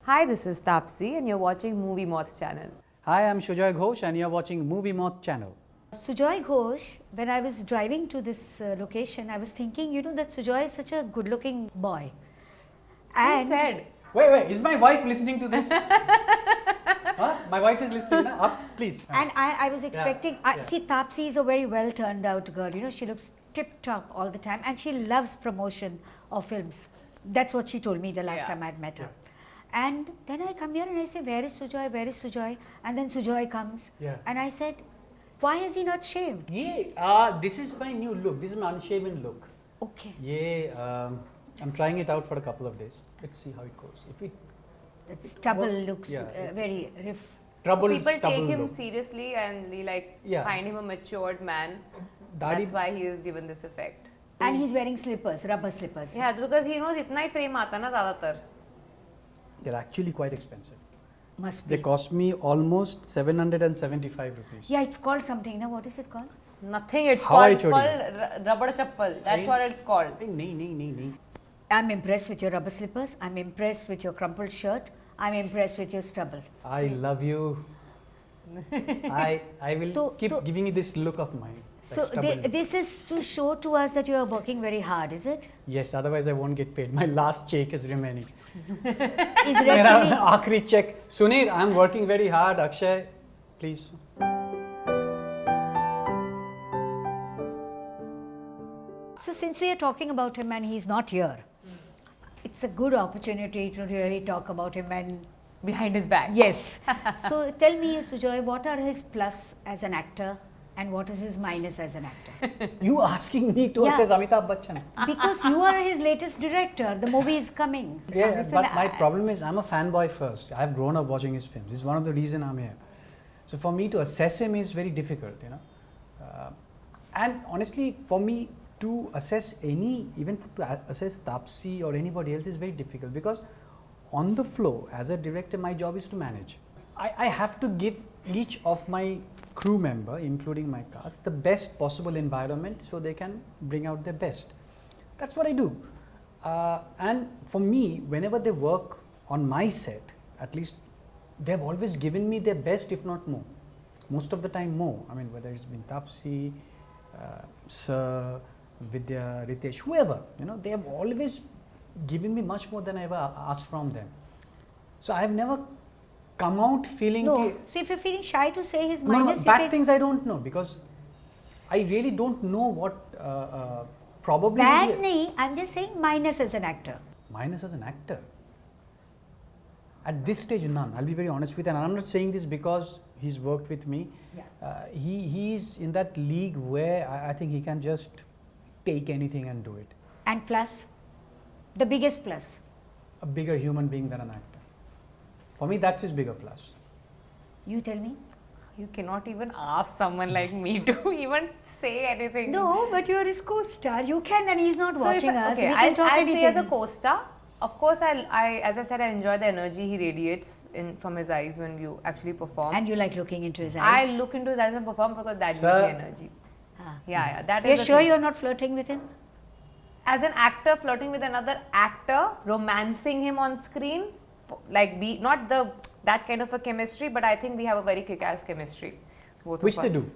Hi, this is Taapsee and you're watching Movie Moth channel. Hi, I'm Sujoy Ghosh and you're watching Movie Moth channel. Sujoy Ghosh, when I was driving to this location, I was thinking, that Sujoy is such a good-looking boy. Who said? Wait, is my wife listening to this? Huh? My wife is listening now? Up, please. And I was expecting, Yeah. see, Taapsee is a very well turned out girl, she looks tip-top all the time and she loves promotion of films. That's what she told me the last time I'd met her. And then I come here and I say, where is Sujoy, where is Sujoy? And then Sujoy comes and I said, why is he not shaved? Yeah, this is my new look. This is my unshaven look. Okay. Yeah, I'm trying it out for a couple of days. Let's see how it goes. That stubble looks very Trouble People stubble take him look. seriously and they find him a matured man. Daddy, That's why he is given this effect. And he's wearing slippers, rubber slippers. Yeah, because he knows itna hi frame aata na zyadatar. they're actually quite expensive. Must be. They cost me almost 775 rupees. Yeah, it's called something. Now, what is it called? Nothing, it's How I called chodi? rubber chappal. That's what it's called. Nee. I'm impressed with your rubber slippers. I'm impressed with your crumpled shirt. I'm impressed with your stubble. I love you. I will keep giving you this look of mine. So, this is to show to us that you are working very hard, is it? Yes, otherwise I won't get paid. My last check is remaining. Is Red मेरा Chillies, आखिरी check. Sunir, I'm working very hard. Akshay, please. so since we are talking about him and he's not here, it's a good opportunity to really talk about him and Behind his back. yes. So tell me, Sujoy, what are his plus as an actor and what is his minus as an actor? You asking me to assess Amitabh Bachchan? Because you are his latest director. The movie is coming. Yeah, but my problem is I'm a fanboy first. I've grown up watching his films. This is one of the reasons I'm here. So for me to assess him is very difficult, and honestly, for me to assess even to assess Taapsee or anybody else is very difficult because on the floor, as a director, my job is to manage. I have to give each of my crew member, including my cast, the best possible environment so they can bring out their best. That's what I do. And for me, whenever they work on my set, at least they've always given me their best, if not more. Most of the time more. I mean, whether it's been Taapsee, Sir, Vidya, Ritesh, whoever, they have always given me much more than I ever asked from them. So I have never come out feeling... No. So if you're feeling shy to say his No, minus, bad things I don't know because I really don't know what probably... Bad nahi, I'm just saying minus as an actor. Minus as an actor? At this stage, none. I'll be very honest with you, and I'm not saying this because he's worked with me. Yeah. He's in that league where I think he can just take anything and do it. And plus, the biggest plus. A bigger human being than an actor. For me, that's his bigger plus. You tell me. You cannot even ask someone like me to even say anything. No, but you're his co-star. You can, and he's not So watching us. Okay, We can talk I'll anything. say as a co-star, of course, as I said, I enjoy the energy he radiates from his eyes when you actually perform. And you like looking into his eyes. I look into his eyes and perform because that gives me energy. Ah. Yeah, that is You're the sure thing. you're not flirting with him? As an actor flirting with another actor, romancing him on screen, not that kind of a chemistry, but I think we have a very kick-ass chemistry, both Which of they us. do.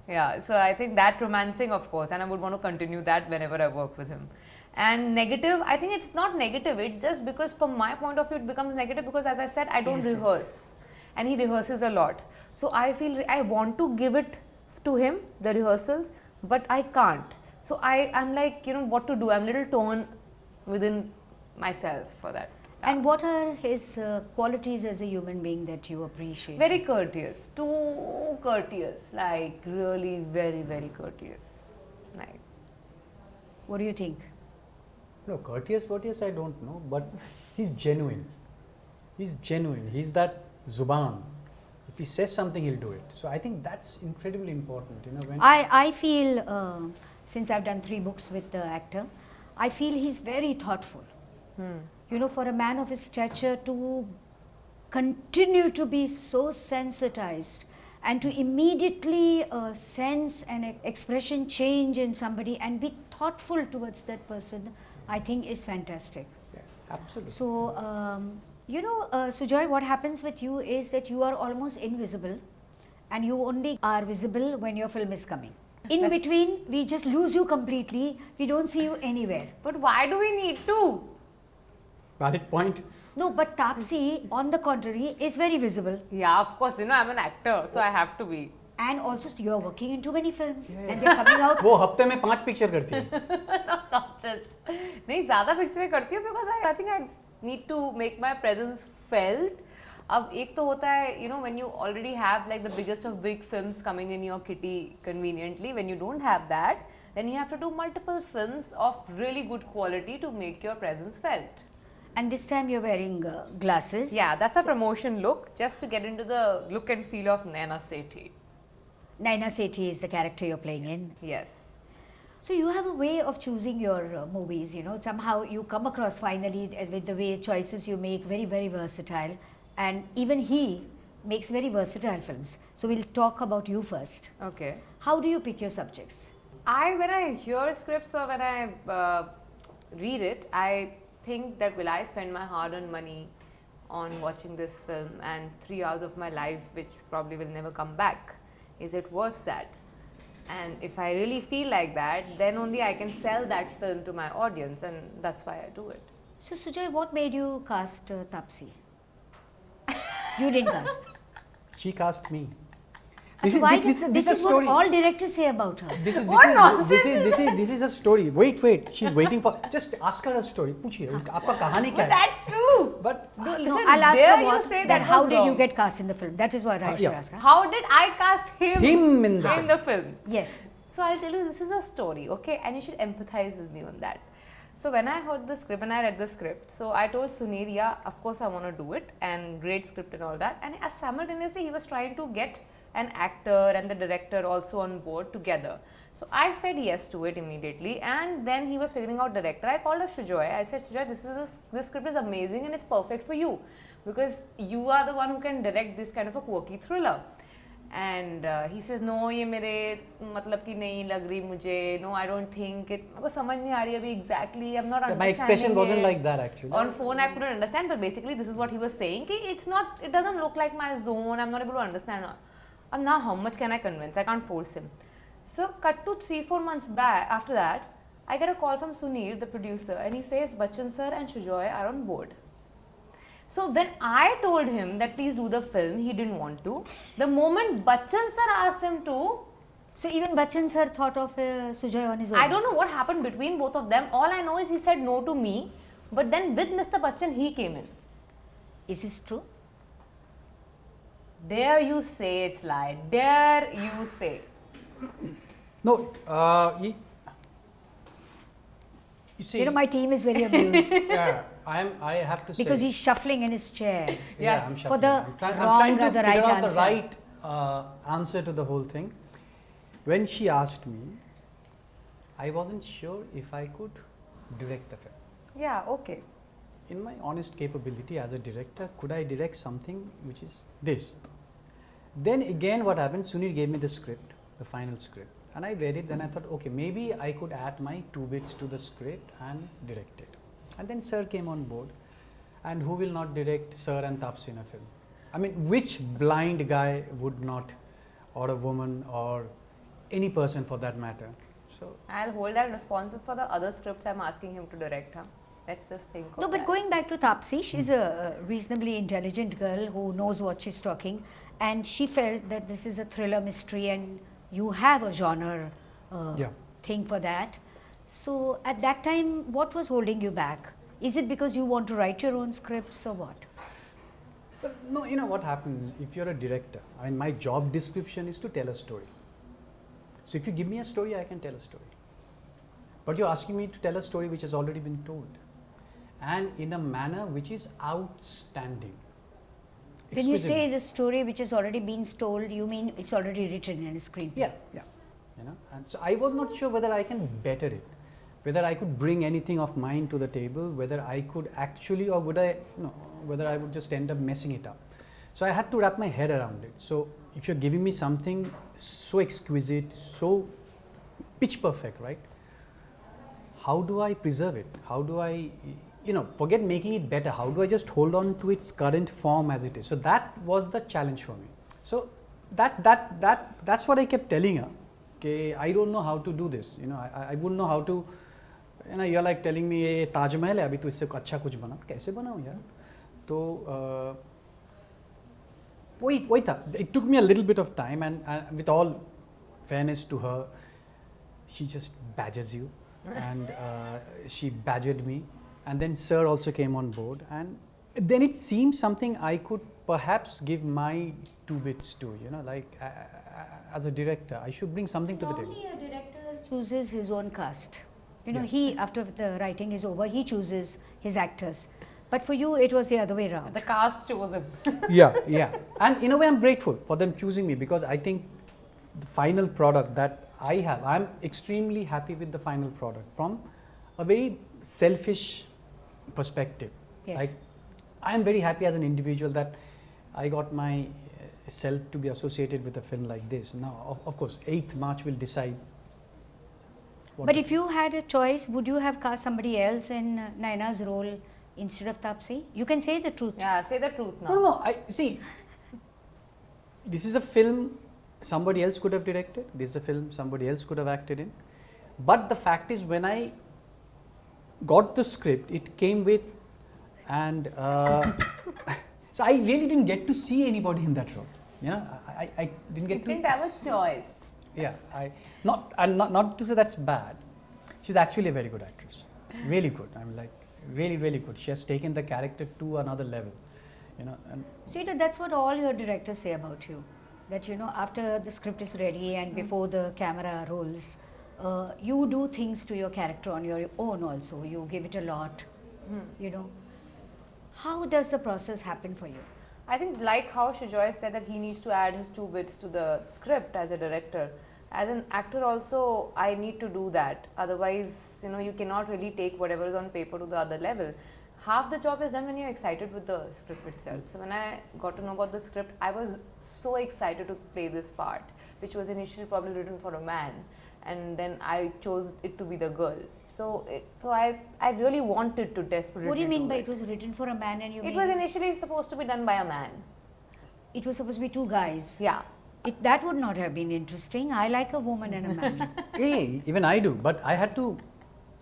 Yeah, so I think that romancing, of course, and I would want to continue that whenever I work with him. And negative, I think it's not negative, it's just because from my point of view it becomes negative because as I said, I don't rehearse and he rehearses a lot. So I feel I want to give it to him, the rehearsals, but I can't. So I'm like, what to do? I'm a little torn within myself for that. And what are his qualities as a human being that you appreciate? Very courteous, too courteous, like really very, very courteous. Like, What do you think? No, courteous, I don't know, but he's genuine. He's genuine. He's that Zuban. If he says something, he'll do it. So I think that's incredibly important. When I feel, since I've done 3 books with the actor, I feel he's very thoughtful. For a man of his stature to continue to be so sensitized and to immediately sense an expression change in somebody and be thoughtful towards that person, I think is fantastic. Yeah, absolutely. So You know, Sujoy, what happens with you is that you are almost invisible and you only are visible when your film is coming. In between, we just lose you completely. We don't see you anywhere. But why do we need to? Valid point. No, but Taapsee, on the contrary, is very visible. Yeah, of course, you know, I'm an actor, so I have to be. And also, you are working in too many films and they're coming out. वो हफ्ते में 5 picture करती है. Nonsense. नहीं ज़्यादा पिक्चरें करती हूँ because I think I need to make my presence felt. अब एक तो होता है, you know, when you already have like the biggest of big films coming in your kitty conveniently, when you don't have that, then you have to do multiple films of really good quality to make your presence felt. And this time you're wearing glasses. Yeah, that's a promotion look, just to get into the look and feel of Naina Sethi. Naina Sethi is the character you're playing in. Yes. So you have a way of choosing your movies, you know, somehow you come across finally with the way choices you make, very, very versatile. And even he makes very versatile films. So we'll talk about you first. Okay. How do you pick your subjects? When I hear scripts or when I read it, I think that will I spend my hard-earned money on watching this film and 3 hours of my life, which probably will never come back. Is it worth that? And if I really feel like that, then only I can sell that film to my audience, and that's why I do it. So Sujoy, what made you cast Taapsee? You didn't cast. She cast me. This is what all directors say about her. This is a story. Wait. She's waiting for. Just ask her a story. पूछिए आपका कहानी क्या है? That's true. But No, I'll ask there her you what, say that that how was did you wrong. get cast in the film? That is what I should ask her. How did I cast him in the film? Yes. So I'll tell you, this is a story, okay? And you should empathize with me on that. So when I heard the script and I read the script, so I told Sunir, yeah, of course I want to do it, and great script and all that. And as simultaneously, he was trying to get an actor and the director also on board together. So I said yes to it immediately, and then he was figuring out director. I called up Sujoy. I said, Sujoy, this script is amazing and it's perfect for you because you are the one who can direct this kind of a quirky thriller. And he says, no, ये मेरे मतलब की नहीं लग रही मुझे. No, I don't think it. मेरे को समझ नहीं आ रही अभी exactly. I'm not understanding. My expression wasn't like that actually. On phone, I couldn't understand, but basically, this is what he was saying. Ki it's not. It doesn't look like my zone. I'm not able to understand. Now, how much can I convince? I can't force him. So, cut to 3-4 months back. After that, I get a call from Sunir, the producer, and he says, Bachchan sir and Sujoy are on board. So when I told him that please do the film, he didn't want to. The moment Bachchan sir asked him to, So even Bachchan sir thought of Sujoy on his own. I don't know what happened between both of them. All I know is he said no to me, but then with Mr. Bachchan he came in. Is this true? Dare you say it's lie? Dare you say? No, you see. You know, my team is very amused Yeah, I have to say. because he's shuffling in his chair. Yeah, I'm For shuffling. the I'm wrong trying or to the figure right out answer. the right answer to the whole thing. When she asked me, I wasn't sure if I could direct the film. Yeah, okay. In my honest capability as a director, could I direct something which is this? Then again what happened, Sunil gave me the script, the final script, and I read it. Then I thought, okay, maybe I could add my 2 bits to the script and direct it. And then Sir came on board, and who will not direct Sir and Taapsee in a film? I mean, which blind guy would not, or a woman, or any person for that matter? So I'll hold that responsible for the other scripts I'm asking him to direct. Huh? Let's just think of No, but that. going back to Taapsee, she's a reasonably intelligent girl who knows what she's talking, and she felt that this is a thriller mystery and you have a genre Yeah. thing for that. So at that time, what was holding you back? Is it because you want to write your own scripts or what? But no, you know what happens if you're a director? I mean, my job description is to tell a story. So if you give me a story, I can tell a story. But you're asking me to tell a story which has already been told, and in a manner which is outstanding. When you Exquisite. say the story which has already been told, you mean it's already written in a screenplay? Yeah. You know, and so I was not sure whether I can better it, whether I could bring anything of mine to the table, whether I could actually, or whether I would just end up messing it up. So I had to wrap my head around it. So if you're giving me something so exquisite, so pitch perfect, right? How do I preserve it? How do I forget making it better. How do I just hold on to its current form as it is? So that was the challenge for me. So that's what I kept telling her. Okay, I don't know how to do this. I wouldn't know how to. You're like telling me, ये ताजमहल है, अभी तो इससे अच्छा कुछ बना, कैसे बनाऊँ यार? तो वही था. It took me a little bit of time, and with all fairness to her, she just badgers you, and she badgered me, and then Sir also came on board, and then it seemed something I could perhaps give my 2 bits to. As a director, I should bring something to the table. Normally, a director chooses his own cast. Yeah. He, after the writing is over, he chooses his actors. But for you, it was the other way around. The cast chose him. Yeah. And in a way, I'm grateful for them choosing me, because I think the final product that I have, I'm extremely happy with the final product from a very selfish perspective. Yes. Like, I'm very happy as an individual that I got my self to be associated with a film like this. Now, of course, 8th March will decide. But if you had a choice, would you have cast somebody else in Naina's role instead of Taapsee? You can say the truth. Yeah, say the truth now. No. See, this is a film somebody else could have directed. This is a film somebody else could have acted in. But the fact is, when I got the script, it came with, and so I really didn't get to see anybody in that role. I didn't get You to. didn't have a choice. Yeah, not to say that's bad. She's actually a very good actress, really good. I'm like really good. She has taken the character to another level, And So that's what all your directors say about you. That after the script is ready and before the camera rolls, you do things to your character on your own also. You give it a lot. How does the process happen for you? I think like how Sujoy said that he needs to add his 2 bits to the script as a director. As an actor also, I need to do that. Otherwise, you cannot really take whatever is on paper to the other level. Half the job is done when you're excited with the script itself. So when I got to know about the script, I was so excited to play this part, which was initially probably written for a man, and then I chose it to be the girl. So I really wanted to desperately. What do you mean by it it was written for a man and you It was initially supposed to be done by a man. It was supposed to be 2 guys. Yeah. That would not have been interesting. I like a woman and a man. hey, even I do, but I had to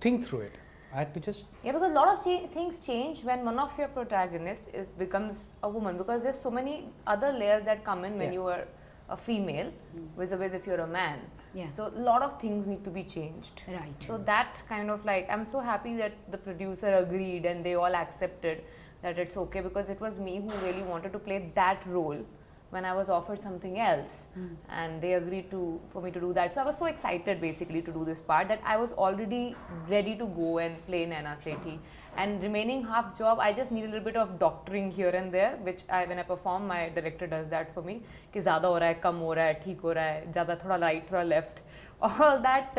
think through it. I had to just. Yeah, because a lot of things change when one of your protagonists becomes a woman, because there's so many other layers that come in when you are a female, vis-a-vis if you're a man. Yeah. So a lot of things need to be changed. Right. So that kind of like, I'm so happy that the producer agreed and they all accepted that it's okay, because it was me who really wanted to play that role when I was offered something else, and they agreed for me to do that. So I was so excited basically to do this part that I was already ready to go and play Naina Sethi. And remaining half job, I just need a little bit of doctoring here and there, which when I perform, my director does that for me. कि ज़्यादा हो रहा है, कम हो रहा है, ठीक हो रहा है, ज़्यादा थोड़ा right, थोड़ा left. All that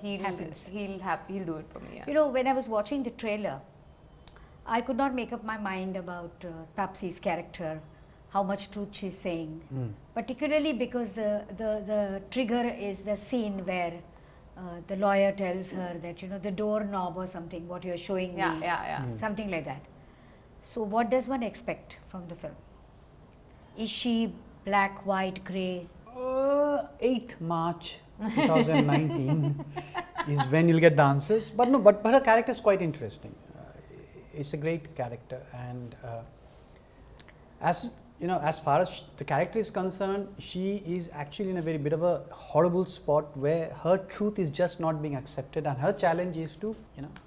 he'll do it for me. Yeah. When I was watching the trailer, I could not make up my mind about Taapsee's character, how much truth she's saying, particularly because the trigger is the scene where the lawyer tells her that the doorknob or something, what you're showing me, something like that. So what does one expect from the film? Is she black, white, grey? 8th March 2019 is when you'll get the answers. But no, but her character is quite interesting. It's a great character, and as far as the character is concerned, she is actually in a very bit of a horrible spot where her truth is just not being accepted, and her challenge is to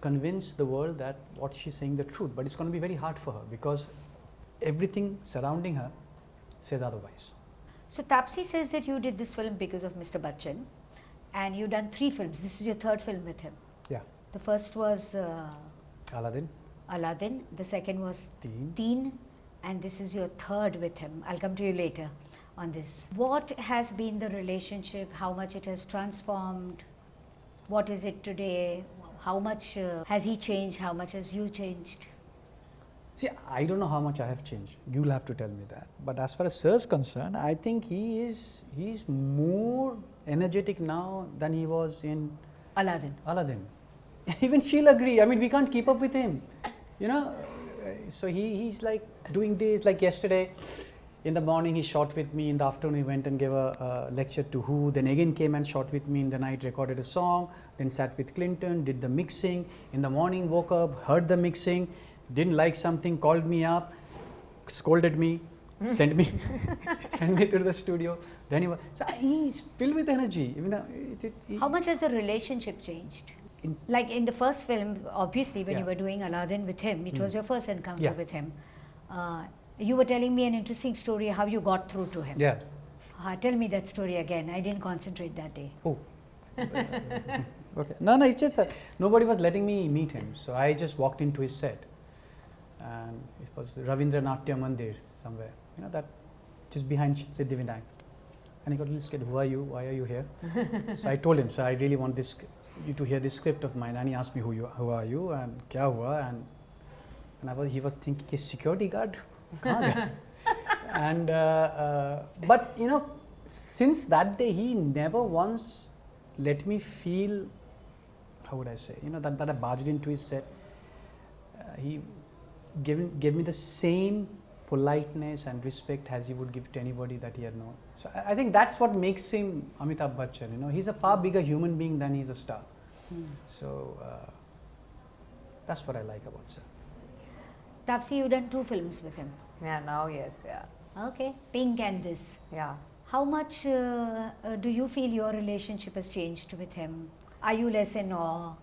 convince the world that what she's saying the truth. But it's going to be very hard for her because everything surrounding her says otherwise. So Taapsee says that you did this film because of Mr. Bachchan, and you've done 3 films. This is your 3rd film with him. Yeah. The first was Aladdin. The second was Teen. And this is your 3rd with him. I'll come to you later on this. What has been the relationship? How much it has transformed? What is it today? How much has he changed? How much has you changed? See, I don't know how much I have changed. You'll have to tell me that. But as far as Sir is concerned, I think he's more energetic now than he was in Aladdin. Even she'll agree. I mean, we can't keep up with him. you know, so he's like doing this, like yesterday in the morning he shot with me, in the afternoon he went and gave a lecture to Who, then again came and shot with me in the night, recorded a song, then sat with Clinton, did the mixing, in the morning woke up, heard the mixing, didn't like something, called me up, scolded me, sent me to the studio. Then he's filled with energy. You know, How much has the relationship changed? Like in the first film, obviously, when you were doing Aladdin with him, it was your first encounter with him. You were telling me an interesting story how you got through to him. Yeah. Tell me that story again. I didn't concentrate that day. Oh. Okay. No, it's just that nobody was letting me meet him. So I just walked into his set. And it was Ravindra Natya Mandir somewhere. You know, that just behind Siddhivinayak. And he got a little scared. Who are you? Why are you here? So I told him, so I really want you to hear this script of mine. And he asked me, who are you? And kya hua? And he was thinking, a security guard? And but you know, since that day he never once let me feel, how would I say, you know, that I barged into his set. He gave me the same politeness and respect as he would give to anybody that he had known. So I think that's what makes him Amitabh Bachchan. You know, he's a far bigger human being than he's a star. So that's what I like about sir. Taapsee, you've done 2 films with him. Yeah, now yes, yeah. Okay, Pink and this. Yeah. How much do you feel your relationship has changed with him? Are you less in awe?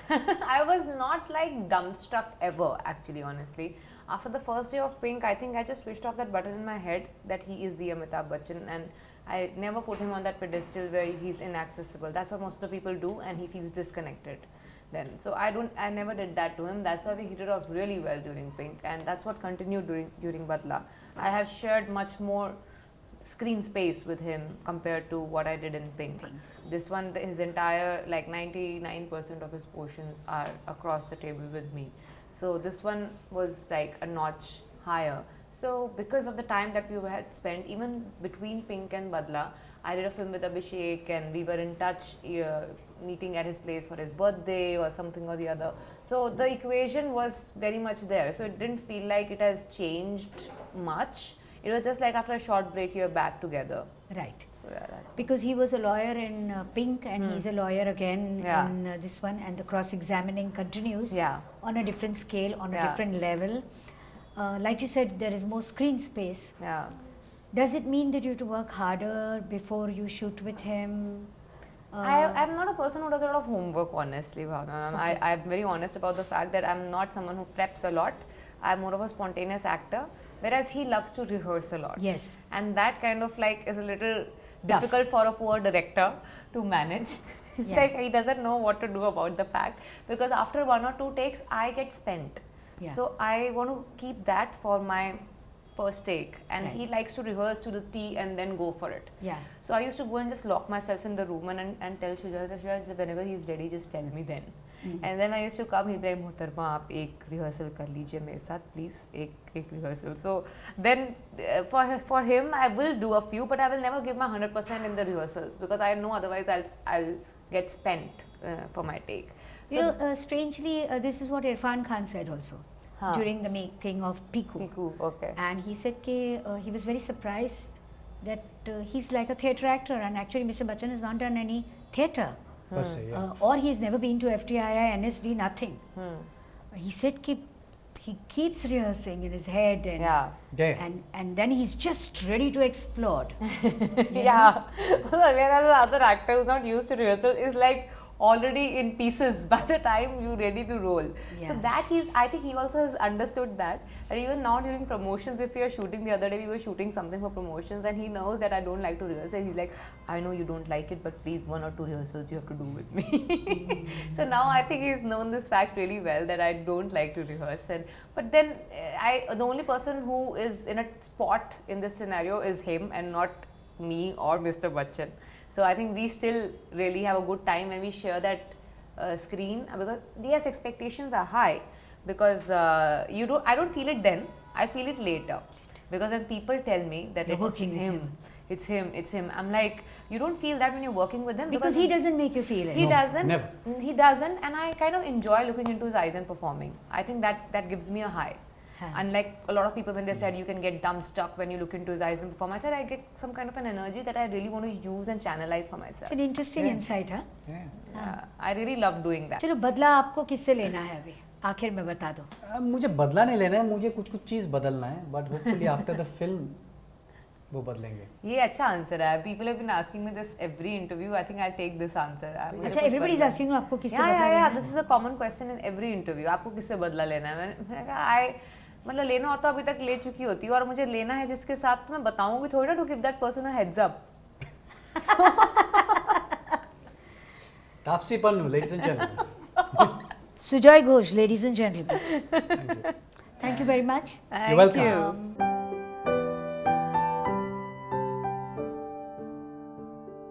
I was not like dumbstruck ever, actually, honestly. After the first day of Pink, I think I just switched off that button in my head that he is the Amitabh Bachchan, and I never put him on that pedestal where he's inaccessible. That's what most of the people do, and he feels disconnected then. So I never did that to him. That's why we hit it off really well during Pink, and that's what continued during Badla. I have shared much more screen space with him compared to what I did in Pink. This one, his entire, like 99% of his portions are across the table with me. So this one was like a notch higher. So because of the time that we had spent, even between Pink and Badla, I did a film with Abhishek and we were in touch, meeting at his place for his birthday or something or the other. So the equation was very much there. So it didn't feel like it has changed much. It was just like after a short break, you're back together. Right. So yeah, that's Because he was a lawyer in Pink and he's a lawyer again in this one, and the cross-examining continues on a different scale, on a different level. Like you said, there is more screen space. Yeah. Does it mean that you have to work harder before you shoot with him? I'm not a person who does a lot of homework, honestly, Bhavna. Okay. I'm very honest about the fact that I'm not someone who preps a lot. I'm more of a spontaneous actor, whereas he loves to rehearse a lot. Yes. And that kind of like is a little difficult for a poor director to manage. It's like he doesn't know what to do about the fact, because after 1 or 2 takes, I get spent. So I want to keep that for my first take, and he likes to rehearse to the T and then go for it. So I used to go and just lock myself in the room and tell Sujoy, whenever he's ready, just tell me then. And then I used to come, he'd be like, Muhtarma, aap ek rehearsal kar lijiye mere saath, please, ek rehearsal. So then for him, I will do a few, but I will never give my 100% in the rehearsals, because I know otherwise I'll get spent for my take. So You know, strangely, this is what Irfan Khan said also during the making of Piku. Okay. And he said he was very surprised that he's like a theatre actor, and actually Mr. Bachchan has not done any theatre. Per se, yeah. Or he's never been to FTII, NSD, nothing. He said he keeps rehearsing in his head, and then he's just ready to explode. Whereas the other actor who's not used to rehearsal is like already in pieces by the time you're ready to roll. So that I think he also has understood that. And even now during promotions, if we are shooting, the other day we were shooting something for promotions, and he knows that I don't like to rehearse, and he's like, I know you don't like it, but please 1 or 2 rehearsals you have to do with me. So now I think he's known this fact really well, that I don't like to rehearse. But then the only person who is in a spot in this scenario is him, and not me or Mr. Bachchan. So I think we still really have a good time when we share that screen, because yes, expectations are high, because I don't feel it then, I feel it later, because when people tell me that You're it's working with him, it's him, it's him. I'm like, you don't feel that when you're working with him Because he doesn't make you feel it. He No, doesn't. never. He doesn't, and I kind of enjoy looking into his eyes and performing. I think that gives me a high. Unlike a lot of people when they said you can get dumbstruck when you look into his eyes and perform, I said I get some kind of an energy that I really want to use and channelize for myself. It's an interesting insight, huh? Yeah. I really love doing that. चलो बदला आपको किससे लेना है अभी आखिर में बता दो. मुझे बदला नहीं लेना है, मुझे कुछ चीज़ बदलना है, but hopefully after the film वो बदलेंगे. ये अच्छा आंसर है. People have been asking me this every interview. I think I'll take this answer. अच्छा, everybody is asking you आपको किससे बदला लेना yeah. है? This is a common question in every interview. आपको किससे बदला लेना है? मैंने कहा मतलब लेना होता अभी तक ले चुकी होती है और मुझे लेना है जिसके साथ तो मैं बताऊंगी थोड़ी ना, to give that person a heads up. Taapsee Pannu, ladies and gentlemen. Sujoy Ghosh, ladies and gentlemen. Thank you very much. Thank You're welcome. you.